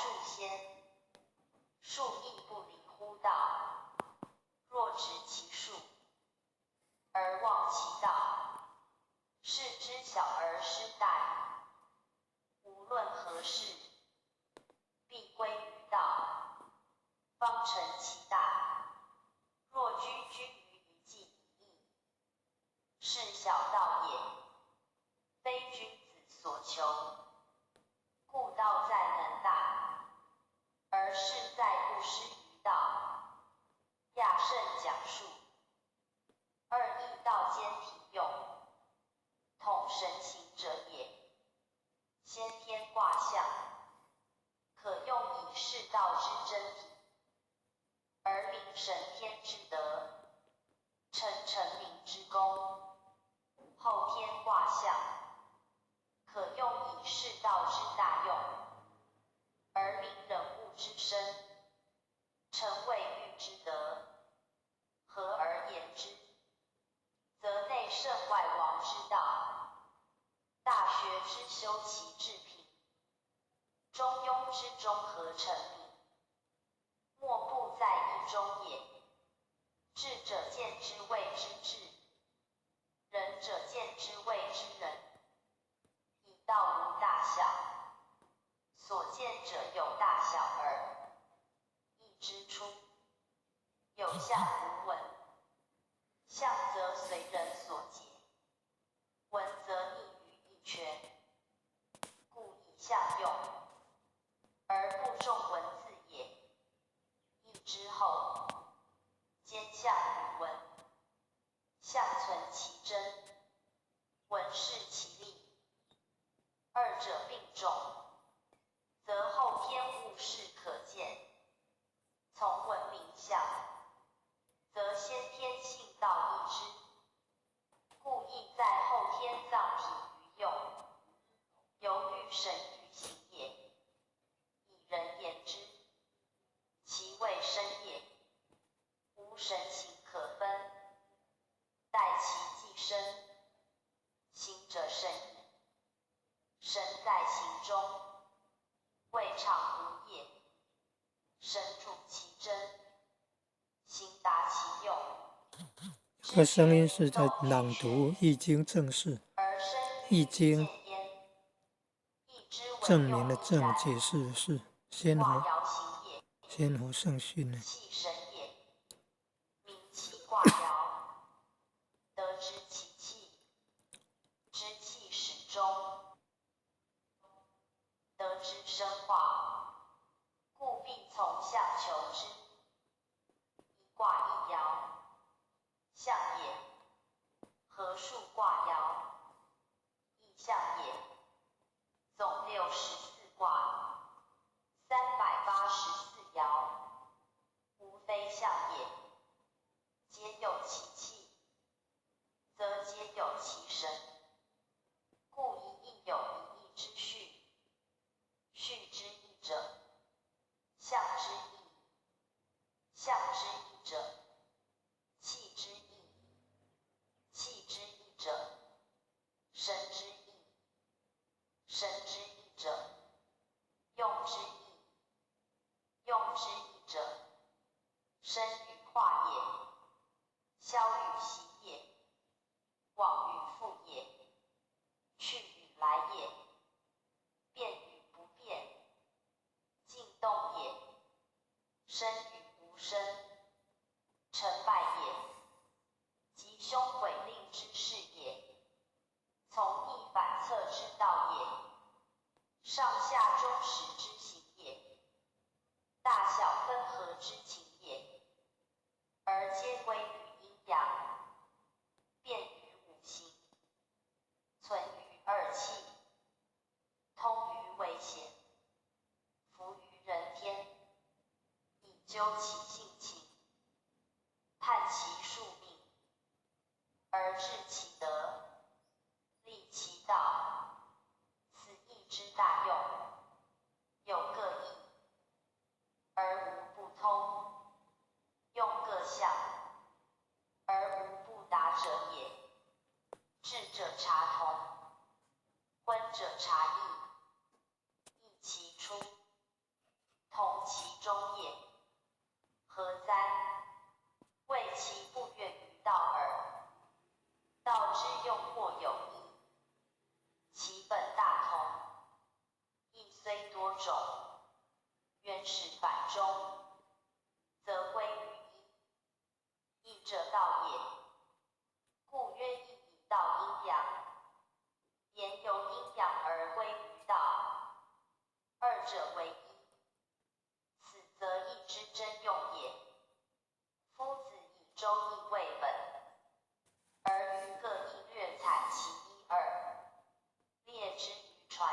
树先，树亦不离乎道。若执其树，而忘其道，是知小而失大矣。无论何事，必归于道，方成其大。若居于一计一义，是小道也，非君子所求。故道在能大，而事在不失于道。亚圣讲述，二义道兼体用，统神行者也。先天卦象，可用以示道之真体，而明神天之德，成神明之功。后天卦象，可用以示道之大用，而明人物之深，成谓誉之德。合而言之，则内圣外王之道。大学之修其至品，中庸之中合成品，莫不在一中也。智者见之谓之智，仁者见之谓之仁。以道无大小，所见者有大小耳。义之初，有象无文，象则随人所解，文则逆于一权，故以象用，而不重文字也。义之后，兼象与文，象存其真，文饰其理，二者并重，则后天物事可见。从文明象，则先天性道易之，故亦在后天藏体于用，由于神于行也。以人言之，其谓生也，无神行可分，待其既生，行者甚矣。神在行中，未尝无也。神主其真，行达其用。这个声音是在朗读《易经》正式，《易经》证明的证，解释的是先后圣训呢。气神也，明其卦爻，得知其气，知气始终，得知生化，故必从象求之。一卦一爻，象也；合数卦爻，亦象也。总64卦，384爻，无非象也。皆有其气，则皆有其神。故一义有一义之序，序之义者，象之义；象之义者，气之义；气之义者，神之义；神之义者，用之义；用之义者，生于化也，消于息也，往于复也，去与来也，变与不变，静动也，生与无生，成败也，吉凶毁令之事也，从逆反侧之道也，上下中实之行也，大小分合之情也，而皆归于阴阳，变于五行，存于二气，通于危险，服于人天，以究其性情，判其庶命，而治其德，立其道，此义之大用。中，则归于一。义者道也，故曰义以道阴阳。言由阴阳而归于道，二者为一，此则义之真用也。夫子以周易为本，而余各亦略采其一二，列之于传。